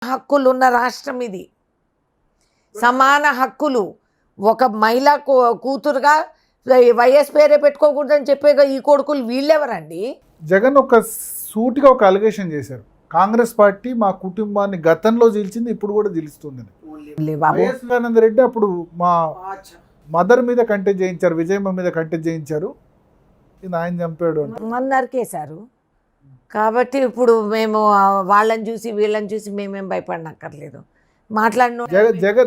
హక్కులు ఉన్న రాష్ట్రం ఇది. సమాన హక్కులు. ఒక మహిళా కూతురుగా వైఎస్ పేరే పెట్టుకోకూడదని చెప్పే ఈ కొడుకులు వీళ్ళెవరండి? జగన్ ఒక సూటిగా ఒక అలిగేషన్ చేశారు, కాంగ్రెస్ పార్టీ మా కుటుంబాన్ని గతంలో జీల్చింది, ఇప్పుడు కూడా జీలుస్తుంది. వైఎస్ వివేకానంద రెడ్డి అప్పుడు మా మదర్ మీద కంటెస్ట్ చేయించారు, విజయమ్మ మీద కంటెస్ట్ చేయించారు, ఇది ఆయన చంపాడు అని నరికేశారు. కాబట్టి ఇప్పుడు మేము వాళ్ళని చూసి వీళ్ళని చూసి మేమేం భయపడనక్కర్లేదు. మాట్లాడిన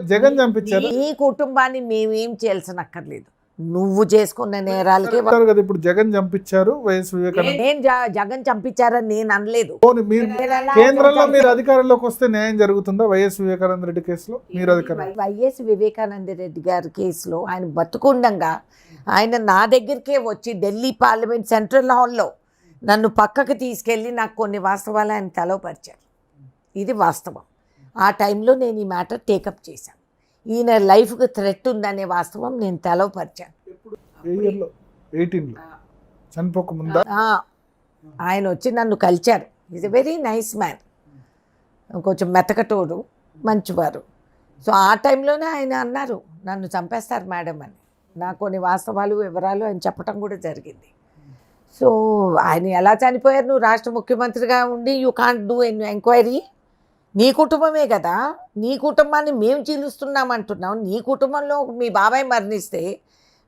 జగన్ చంపించారు. ఈ కుటుంబాన్ని మేమేం చేయాల్సినక్కర్లేదు. నువ్వు చేసుకున్న నేరాలకి కదా ఇప్పుడు జగన్ చంపించారు వైఎస్ వివేకానంద. నేను జగన్ చంపించారని నేను అనలేదు. కేంద్రంలో మీరు అధికారంలోకి వస్తే న్యాయం జరుగుతుందా వైఎస్ వివేకానంద రెడ్డి కేసులో? మీరు అధికారం వైఎస్ వివేకానంద రెడ్డి గారి కేసులో ఆయన బతుకుండగా ఆయన నా దగ్గరికే వచ్చి ఢిల్లీ పార్లమెంట్ సెంట్రల్ హాల్లో నన్ను పక్కకు తీసుకెళ్ళి నాకు కొన్ని వాస్తవాలు ఆయన తెలవపరిచారు. ఇది వాస్తవం. ఆ టైంలో నేను ఈ మ్యాటర్ టేకప్ చేశాను. ఈయన లైఫ్కి థ్రెట్ ఉందనే వాస్తవం నేను తెలవపరిచాను. ఆయన వచ్చి నన్ను కలిచారు. Is a very nice man, కొంచెం మెతకటోడు, మంచివారు. సో ఆ టైంలోనే ఆయన అన్నారు నన్ను చంపేస్తారు మేడం అని. నాకు కొన్ని వాస్తవాలు వివరాలు ఆయన చెప్పడం కూడా జరిగింది. సో ఆయన ఎలా చనిపోయారు? నువ్వు రాష్ట్ర ముఖ్యమంత్రిగా ఉండి యూ కాంట్ డూ ఎంక్వైరీ. నీ కుటుంబమే కదా, నీ కుటుంబాన్ని మేము చీలుస్తున్నామంటున్నావు. నీ కుటుంబంలో మీ బాబాయ్ మరణిస్తే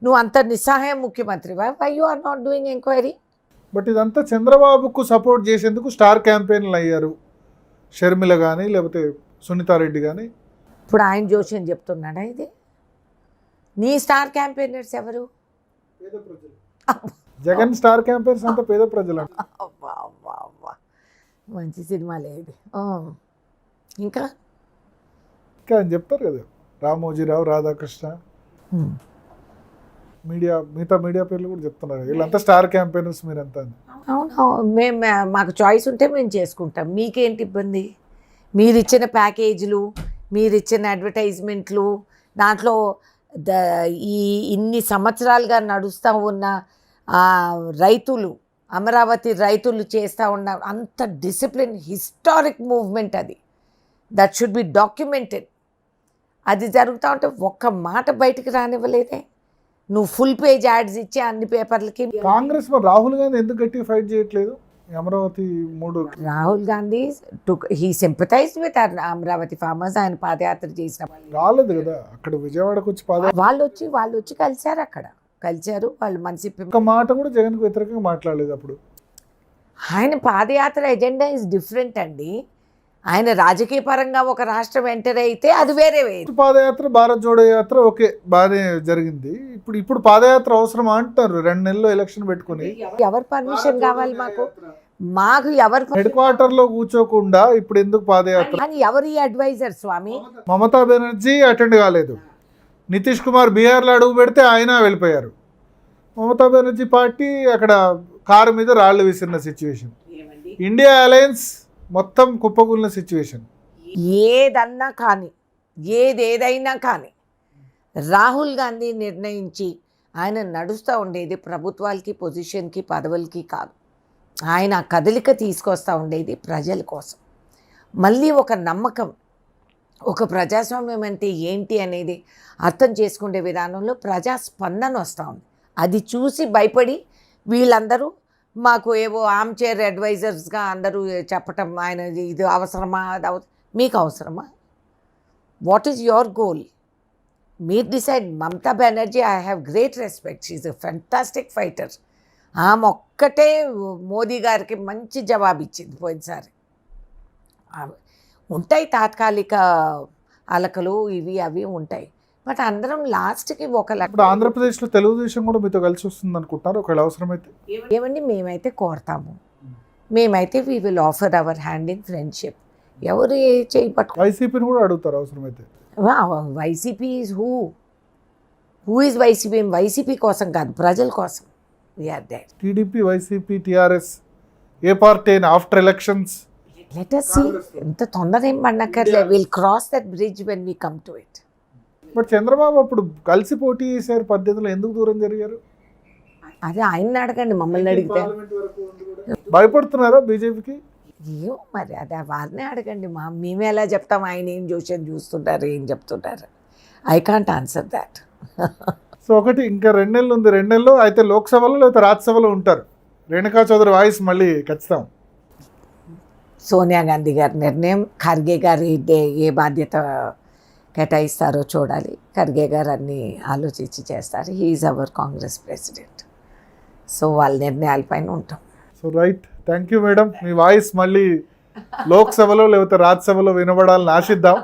నువ్వు అంత నిస్సహాయం ముఖ్యమంత్రివా? Why you are not doing enquiry? But ఇదంతా చంద్రబాబుకు సపోర్ట్ చేసేందుకు స్టార్ క్యాంపెయిన్లు అయ్యారు, షర్మిల కానీ లేకపోతే సునీతారెడ్డి కానీ. ఇప్పుడు ఆయన జోషి చెప్తున్నాడా ఇది? నీ స్టార్ క్యాంపెయినర్స్ ఎవరు? జగన్ స్టార్ క్యాంపెయినర్స్ అంతా పేద ప్రజలు. మంచి సినిమా లేదు. ఇంకా అని చెప్తారు కదా, రామోజీరావు, రాధాకృష్ణ, మిగతా మీడియా పేర్లు కూడా చెప్తున్నారు. వీళ్ళంతా స్టార్ క్యాంపెయినర్స్ మీరంతా. అవును, మేము మాకు చాయిస్ ఉంటే మేము చేసుకుంటాం. మీకేంటి ఇబ్బంది? మీరు ఇచ్చిన ప్యాకేజీలు, మీరు ఇచ్చిన అడ్వర్టైజ్మెంట్లు, దాంట్లో ఇన్ని సంవత్సరాలుగా నడుస్తూ ఉన్న రైతులు, అమరావతి రైతులు చేస్తూ ఉన్న అంత డిసిప్లిన్, హిస్టారిక్ మూవ్మెంట్ అది. That should be documented. అది జరుగుతూ ఉంటే ఒక్క మాట బయటికి రానివ్వలేదే. నువ్వు ఫుల్ పేజ్ యాడ్స్ ఇచ్చి అన్ని పేపర్లకి. కాంగ్రెస్ రాహుల్ గాంధీ ఎందుకు గట్టిగా ఫైట్ చేయట్లేదు? Amaravati Rahul Gandhi he sympathised with Amaravati farmers. ఆయన పాదయాత్ర చేసిన రాలేదు కదా, అక్కడ విజయవాడకు వచ్చి వాళ్ళు వచ్చి కలిశారు. అక్కడ కలిశారు వాళ్ళు. మనసి ఒక మాట కూడా జగన్కు వ్యతిరేకంగా మాట్లాడలేదు. అప్పుడు ఆయన పాదయాత్ర ఎజెండా ఇస్ డిఫరెంట్ అండి. ఆయన రాజకీయ పరంగా ఒక రాష్ట్రం ఎంటర్ అయితే అది వేరే. పాదయాత్ర, భారత్ జోడో యాత్ర ఓకే బాగానే జరిగింది. ఇప్పుడు పాదయాత్ర అవసరమా అంటారు? 2 నెలల్లో ఎలక్షన్ పెట్టుకుని. ఎవరు పర్మిషన్ కావాలి మాకు ఎవరు హెడ్ క్వార్టర్ లో కూర్చోకుండా ఇప్పుడు ఎందుకు పాదయాత్ర? ఎవరు అడ్వైజర్ స్వామి? మమతా బెనర్జీ అటెండ్ కాలేదు. నితీష్ కుమార్ బీహార్లో అడుగు పెడితే ఆయన వెళ్ళిపోయారు. మమతా బెనర్జీ పార్టీ అక్కడ కారు మీద రాళ్లు విసిరిన సిచ్యువేషన్. ఇండియా అలయన్స్ మొత్తం కుప్పకూలిన సిచ్యువేషన్. ఏదన్నా కానీ, ఏదైనా కానీ రాహుల్ గాంధీ నిర్ణయించి ఆయన నడుస్తూ ఉండేది ప్రభుత్వాలకి, పొజిషన్కి, పదవులకి కాదు. ఆయన కదలిక తీసుకొస్తూ ఉండేది ప్రజల కోసం. మళ్ళీ ఒక నమ్మకం, ఒక ప్రజాస్వామ్యం అంటే ఏంటి అనేది అర్థం చేసుకునే విధానంలో ప్రజాస్పందన వస్తూ ఉంది. అది చూసి భయపడి వీళ్ళందరూ మాకు ఏవో ఆర్మ్ చైర్ అడ్వైజర్స్గా అందరూ చెప్పటం, ఆయన ఇది అవసరమా, అది మీకు అవసరమా? What is your goal? మీరు decide. Mamata Banerjee, I have great respect, she's a fantastic fighter. ఆమె ఒక్కటే మోదీ గారికి మంచి జవాబు ఇచ్చింది పోయినసారి. ఉంటాయి తాత్కాలిక అలకలు, ఇవి అవి ఉంటాయి. బట్ అందరం లాస్ట్కి ఒక ఇప్పుడు ఆంధ్రప్రదేశ్లో తెలుగుదేశం కూడా మీతో కలిసి వస్తుంది అనుకుంటున్నారు ఒకవేళ అవసరమైతే? ఏమండి, మేమైతే కోరతాము. మేమైతే we will offer our hand in friendship. ఎవరు ఏ చేయి పట్టుకో. వైసీపీని కూడా అడుగుతారు అవసరమైతే? YCP is who is YCP? YCP కోసం కాదు, ప్రజల కోసం. We're there. టీడీపీ, వైసీపీ, టీఆర్ఎస్ ఏ పార్టీ అయినా after elections let us see. ఎంత తొందర ఏం పడనక్కర్లే. Will cross that bridge when we come to it. But Chandrababu అప్పుడు కలిసి పోటీ చేశారు 18లో, ఎందుకు దూరం జరిగారు? అదే ఆయన్ని అడగండి, మమ్మల్ని అడిగితే. భయపడుతున్నారా బీజేపీకి? ఏమో మరి అది వారినే అడగండి, మేము ఎలా చెప్తాం ఆయన ఏం చూస్తుంటారు ఏం చెప్తుంటారు. I can't answer that. So ఒకటి ఇంకా 2 నెలలు ఉంది, 2 నెలల్లో అయితే లోక్సభలో లేకపోతే రాజ్యసభలో ఉంటారు. రేణుకా చౌదరి వాయిస్ మళ్ళీ ఖచ్చితం. సోనియా గాంధీ గారి నిర్ణయం, ఖర్గే గారు ఏ బాధ్యత కేటాయిస్తారో చూడాలి. ఖర్గే గారు అన్నీ ఆలోచించి చేస్తారు. He is our Congress president. So వాళ్ళ నిర్ణయాలపైన ఉంటాం. So right, thank you madam. మీ వాయిస్ మళ్ళీ లోక్సభలో లేకపోతే రాజ్యసభలో వినబడాలని ఆశిద్దాం.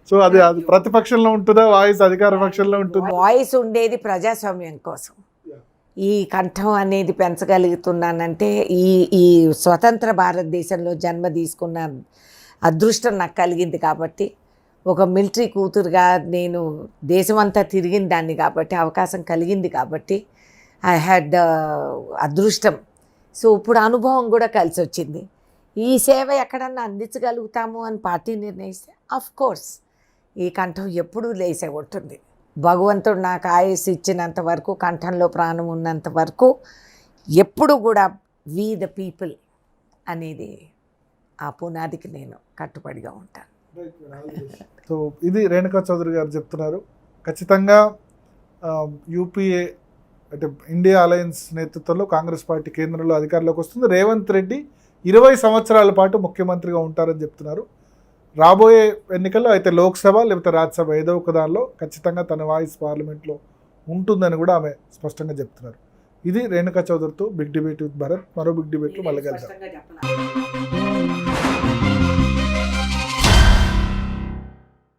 సో అది ప్రతిపక్షంలో ఉంటుందా, వాయిస్ అధికార పక్షంలో ఉంటుందా? వాయిస్ ఉండేది ప్రజాస్వామ్యం కోసం. ఈ కంఠం అనేది పెంచగలుగుతున్నానంటే ఈ స్వతంత్ర భారతదేశంలో జన్మ తీసుకున్న అదృష్టం నాకు కలిగింది కాబట్టి, ఒక మిలిటరీ కూతురుగా నేను దేశమంతా తిరిగిన దాన్ని కాబట్టి, అవకాశం కలిగింది కాబట్టి, ఐ హ్యాడ్ అదృష్టం. సో ఇప్పుడు అనుభవం కూడా కలిసి వచ్చింది. ఈ సేవ ఎక్కడన్నా అందించగలుగుతాము అని పార్టీ నిర్ణయిస్తే అఫ్ కోర్స్ ఈ కంఠం ఎప్పుడూ లేసే ఉంటుంది. భగవంతుడు నాకు ఆయుస్సు ఇచ్చినంత వరకు, కంఠంలో ప్రాణం ఉన్నంత వరకు ఎప్పుడు కూడా వి ద పీపుల్ అనేది ఆ పునాదికి నేను కట్టుబడిగా ఉంటాను. సో ఇది రేణుకా చౌదరి గారు చెప్తున్నారు. ఖచ్చితంగా యూపీఏ అంటే ఇండియా అలయన్స్ నేతృత్వంలో కాంగ్రెస్ పార్టీ కేంద్రంలో అధికారంలోకి వస్తుంది. రేవంత్ రెడ్డి 20 సంవత్సరాల పాటు ముఖ్యమంత్రిగా ఉంటారని చెప్తున్నారు. రాబోయే ఎన్నికల్లో అయితే లోక్సభ లేకపోతే రాజ్యసభ ఏదో ఒక దానిలో ఖచ్చితంగా తన వాయిస్ పార్లమెంట్లో ఉంటుందని కూడా ఆమె స్పష్టంగా చెప్తున్నారు. ఇది రేణుకా చౌదరితో బిగ్ డిబేట్ విత్ భరత్. మరో బిగ్ డిబేట్లో మళ్ళీ కలుద్దాం.